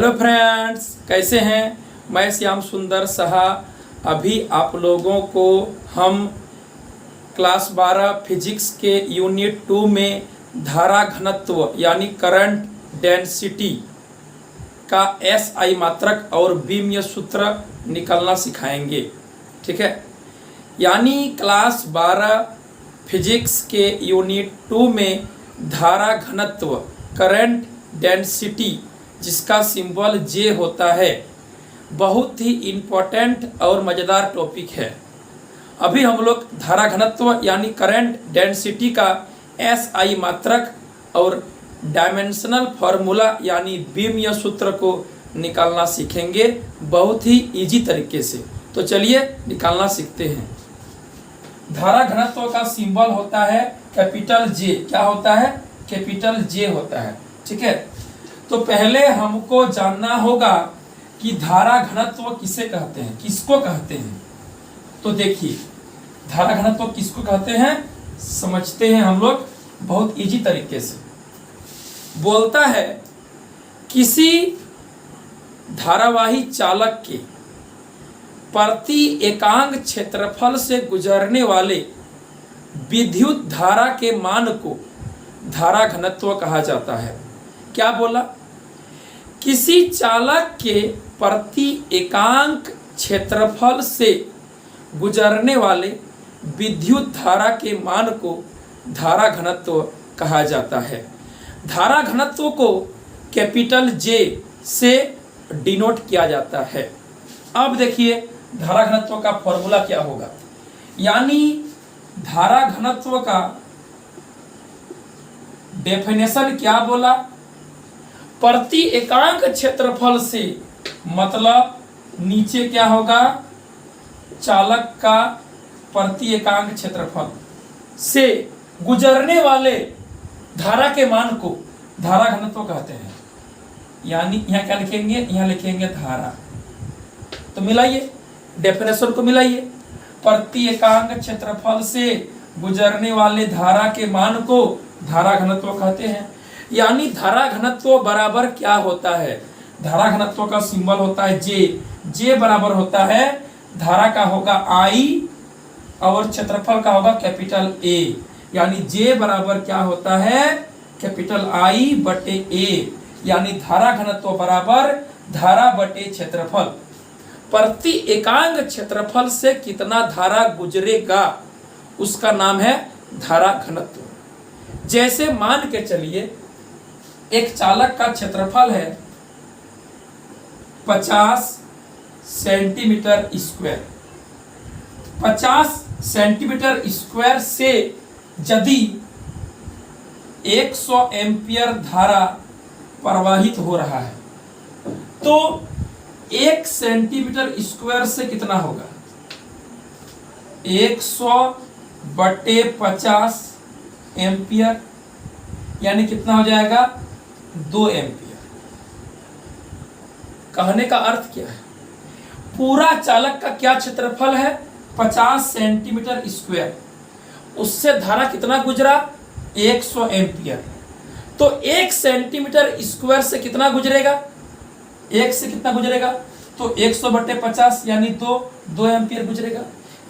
Hello friends, कैसे हैं। मैं श्याम सुंदर साहा। अभी आप लोगों को हम क्लास 12 फिजिक्स के यूनिट 2 में धारा घनत्व यानी करंट डेंसिटी का एसआई मात्रक और बीमीय सूत्र निकालना सिखाएंगे। ठीक है, यानी क्लास 12 फिजिक्स के यूनिट 2 में धारा घनत्व करंट डेंसिटी जिसका सिंबल जे होता है, बहुत ही इम्पोर्टेंट और मज़ेदार टॉपिक है। अभी हम लोग धारा घनत्व यानी करंट डेंसिटी का एसआई मात्रक और डायमेंशनल फार्मूला यानी बीमीय सूत्र को निकालना सीखेंगे बहुत ही इजी तरीके से। तो चलिए निकालना सीखते हैं। धारा घनत्व का सिंबल होता है कैपिटल जे। क्या होता है? कैपिटल जे होता है। ठीक है, तो पहले हमको जानना होगा कि धारा घनत्व किसे कहते हैं, किसको कहते हैं। तो देखिए, धारा घनत्व किसको कहते हैं समझते हैं हम लोग बहुत इजी तरीके से। बोलता है किसी धारावाही चालक के प्रति एकांक क्षेत्रफल से गुजरने वाले विद्युत धारा के मान को धारा घनत्व कहा जाता है। क्या बोला? किसी चालक के प्रति एकांक क्षेत्रफल से गुजरने वाले विद्युत धारा के मान को धारा घनत्व कहा जाता है। धारा घनत्व को कैपिटल जे से डिनोट किया जाता है। अब देखिए धारा घनत्व का फॉर्मूला क्या होगा। यानी धारा घनत्व का डेफिनेशन क्या बोला? प्रति एकांक क्षेत्रफल से मतलब नीचे क्या होगा, चालक का प्रति एकांक क्षेत्रफल से गुजरने वाले धारा के मान को धारा घनत्व कहते हैं। यानी यहाँ क्या लिखेंगे, यहाँ लिखेंगे धारा। तो मिलाइए, डेफिनेशन को मिलाइए। प्रति एकांक क्षेत्रफल से गुजरने वाले धारा के मान को धारा घनत्व कहते हैं। यानी धारा घनत्व बराबर क्या होता है? धारा घनत्व का सिंबल होता है जे। जे बराबर होता है धारा का होगा आई और क्षेत्रफल का होगा कैपिटल ए। यानी जे बराबर क्या होता है? कैपिटल आई बटे ए। यानी धारा घनत्व बराबर धारा बटे क्षेत्रफल। प्रति एकांक क्षेत्रफल से कितना धारा गुजरेगा उसका नाम है धारा घनत्व। जैसे मान के चलिए एक चालक का क्षेत्रफल है 50 सेंटीमीटर स्क्वायर। 50 सेंटीमीटर स्क्वायर से यदि 100 एम्पियर धारा प्रवाहित हो रहा है तो 1 सेंटीमीटर स्क्वायर से कितना होगा? 100 बटे 50 एम्पियर, यानी कितना हो जाएगा? 2 एम्पियर। कहने का अर्थ क्या है? पूरा चालक का क्या क्षेत्रफल है? 50 सेंटीमीटर स्क्वायर। उससे धारा कितना गुजरा? 100 एम्पियर। तो 1 सेंटीमीटर स्क्वायर से कितना गुजरेगा? 1 से कितना गुजरेगा? तो 100 बटे 50 यानी 2 एम्पियर गुजरेगा।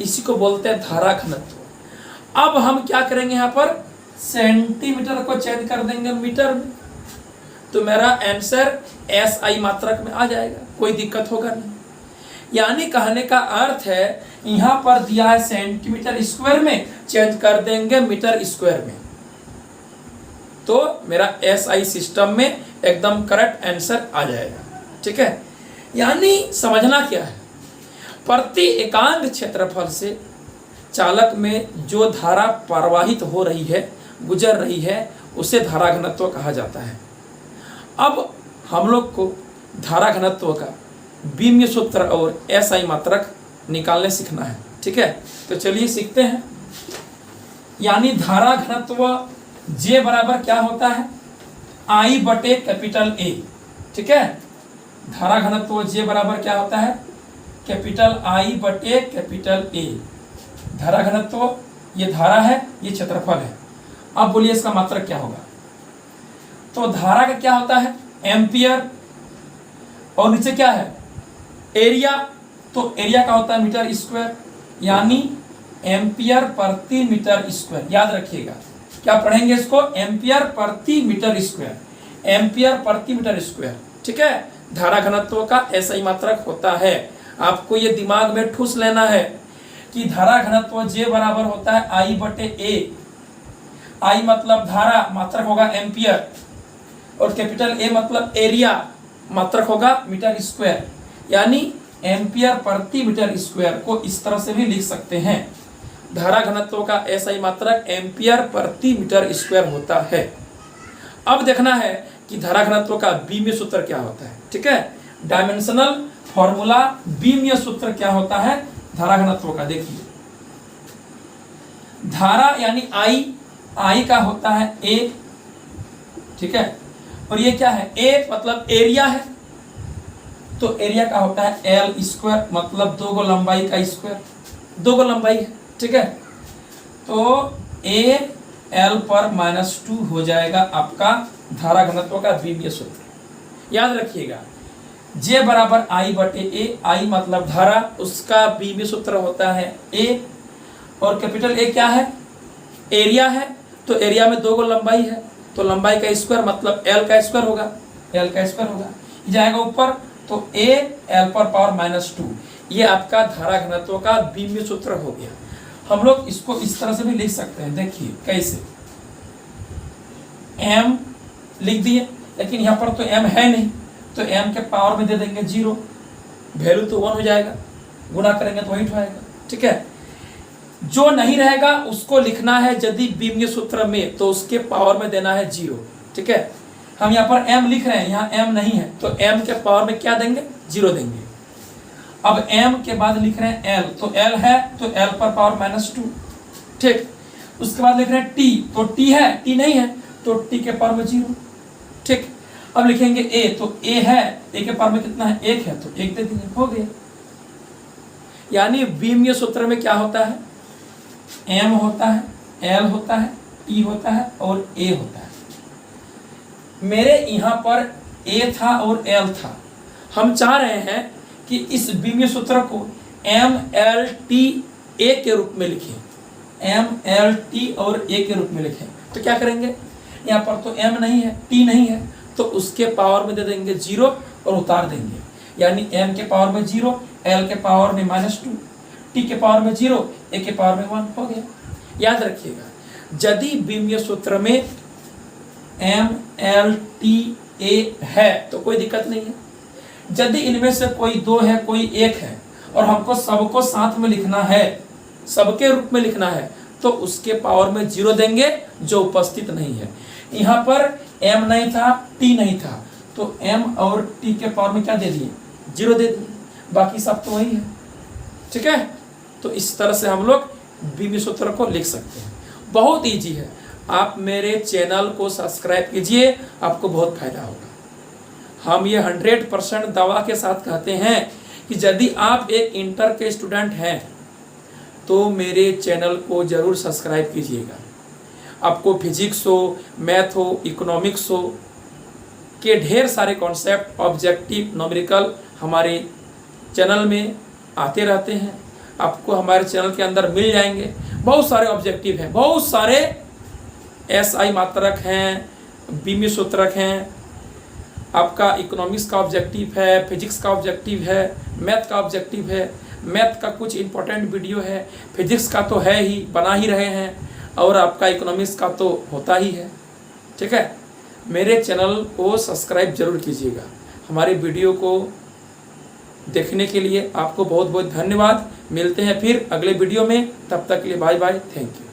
इसी को बोलते हैं धारा घनत्व। अब हम क्या करेंगे, यहाँ पर सेंटीमीटर को चेंज कर देंगे मीटर में, तो मेरा आंसर एसआई मात्रक में आ जाएगा, कोई दिक्कत होगा नहीं। यानी कहने का अर्थ है यहाँ पर दिया है सेंटीमीटर स्क्वायर में, चेंज कर देंगे मीटर स्क्वायर में, तो मेरा एसआई सिस्टम में एकदम करेक्ट आंसर आ जाएगा। ठीक है, यानी समझना क्या है, प्रति एकांक क्षेत्रफल से चालक में जो धारा प्रवाहित हो रही है, गुजर रही है, उसे धारा घनत्व कहा जाता है। अब हम लोग को धारा घनत्व का बीमीय सूत्र और एसआई मात्रक निकालने सीखना है। ठीक है, तो चलिए सीखते हैं। यानी धारा घनत्व जे बराबर क्या होता है? आई बटे कैपिटल ए। ठीक है, धारा घनत्व जे बराबर क्या होता है? कैपिटल आई बटे कैपिटल ए। धारा घनत्व ये धारा है, ये क्षेत्रफल है। अब बोलिए इसका मात्रक क्या होगा? तो धारा का क्या होता है? एम्पियर। और नीचे क्या है एरिया, तो एरिया का होता है मीटर स्क्वायर, यानी एम्पियर प्रति मीटर स्क्वायर। याद रखिएगा, क्या पढ़ेंगे इसको, एम्पियर प्रति मीटर स्क्वायर, एम्पियर प्रति मीटर स्क्वायर। ठीक है, धारा घनत्व का ऐसा ही मात्रक होता है। आपको ये दिमाग में ठूस लेना है कि धारा घनत्व J बराबर होता है I बटे A। I मतलब धारा, मात्रक होगा एम्पियर, और कैपिटल A मतलब एरिया, मात्रक होगा मीटर स्क्वायर, यानी एम्पियर प्रति मीटर स्क्वायर को इस तरह से भी लिख सकते हैं। धारा घनत्व का ऐसा ही मात्रक एम्पियर प्रति मीटर स्क्वायर होता है। अब देखना है कि धारा घनत्व का बीमीय सूत्र क्या होता है। ठीक है, डायमेंशनल फॉर्मूला बीमीय सूत्र क्या होता है धारा घनत्व का। देखिए, धारा यानी I का होता है A, ठीक है, और ये क्या है A मतलब एरिया है, तो एरिया का होता है L स्क्वायर, मतलब 2 गो लंबाई का स्क्वायर, 2 गो लंबाई है। ठीक है, तो A L पर -2 हो जाएगा आपका धारा घनत्व का बीमीय सूत्र। याद रखिएगा, J बराबर I बटे A, I मतलब धारा, उसका बीमीय सूत्र होता है A, और कैपिटल A क्या है एरिया है, तो एरिया में 2 गो लंबाई है, तो लंबाई का स्क्वायर मतलब L का स्क्वायर होगा, L का स्क्वायर होगा, जाएगा ऊपर, तो A L पर पावर -2, ये आपका धारा घनत्व का बीमीय सूत्र हो गया। हम लोग इसको इस तरह से भी लिख सकते हैं। देखिए कैसे, M लिख दिए, लेकिन यहाँ पर तो M है नहीं, तो M के पावर में दे देंगे 0, वैल्यू तो 1 हो जाएगा, गुना करेंगे तो वही आएगा। ठीक है, जो नहीं रहेगा उसको लिखना है यदि बीमीय सूत्र में, तो उसके पावर में देना है 0। ठीक है, हम यहाँ पर M लिख रहे हैं, यहाँ M नहीं है, तो M के पावर में क्या देंगे 0 देंगे। अब M के बाद लिख रहे हैं L, तो L है तो L पर पावर -2। ठीक, उसके बाद लिख रहे हैं T, तो T है, T नहीं है तो T के पावर में 0। ठीक, अब लिखेंगे A, तो A है, A के पावर में कितना है 1 है, तो 1 दे देंगे, हो गया। यानी बीमीय सूत्र में क्या होता है, M होता है, L होता है, T होता है और A होता है। मेरे यहाँ पर A था और L था, हम चाह रहे हैं कि इस बीमीय सूत्र को MLTA के रूप में लिखें, MLT और A के रूप में लिखें। तो क्या करेंगे, यहाँ पर तो M नहीं है, T नहीं है, तो उसके पावर में दे देंगे 0 और उतार देंगे, यानी M के पावर में 0, L के पावर में -2, T के पावर में 0, A के पावर में 1 हो गया। याद रखिएगा, यदि बीमीय सूत्र में MLTA है तो कोई दिक्कत नहीं है। यदि इनमें से कोई 2 है, कोई 1 है, और हमको सबको साथ में लिखना है, सबके रूप में लिखना है, तो उसके पावर में 0 देंगे जो उपस्थित नहीं है। यहाँ पर M नहीं था, T नहीं था, तो M और T के पावर में क्या दे दिए 0 दे दिए, बाकी सब तो वही है। ठीक है, तो इस तरह से हम लोग बीमीय सूत्र को लिख सकते हैं, बहुत इजी है। आप मेरे चैनल को सब्सक्राइब कीजिए, आपको बहुत फायदा होगा। हम ये 100% दवा के साथ कहते हैं कि यदि आप एक इंटर के स्टूडेंट हैं तो मेरे चैनल को ज़रूर सब्सक्राइब कीजिएगा। आपको फिजिक्स हो, मैथ हो, इकोनॉमिक्स हो के ढेर सारे कॉन्सेप्ट, ऑब्जेक्टिव, न्यूमेरिकल हमारे चैनल में आते रहते हैं, आपको हमारे चैनल के अंदर मिल जाएंगे। बहुत सारे ऑब्जेक्टिव हैं, बहुत सारे SI मात्रक हैं, बीमीय सूत्रक हैं, आपका इकोनॉमिक्स का ऑब्जेक्टिव है, फिजिक्स का ऑब्जेक्टिव है, मैथ का ऑब्जेक्टिव है। मैथ का कुछ इंपॉर्टेंट वीडियो है, फिजिक्स का तो है ही, बना ही रहे हैं, और आपका इकोनॉमिक्स का तो होता ही है। ठीक है, मेरे चैनल को सब्सक्राइब जरूर कीजिएगा। हमारे वीडियो को देखने के लिए आपको बहुत बहुत धन्यवाद। मिलते हैं फिर अगले वीडियो में, तब तक के लिए बाय बाय, थैंक यू।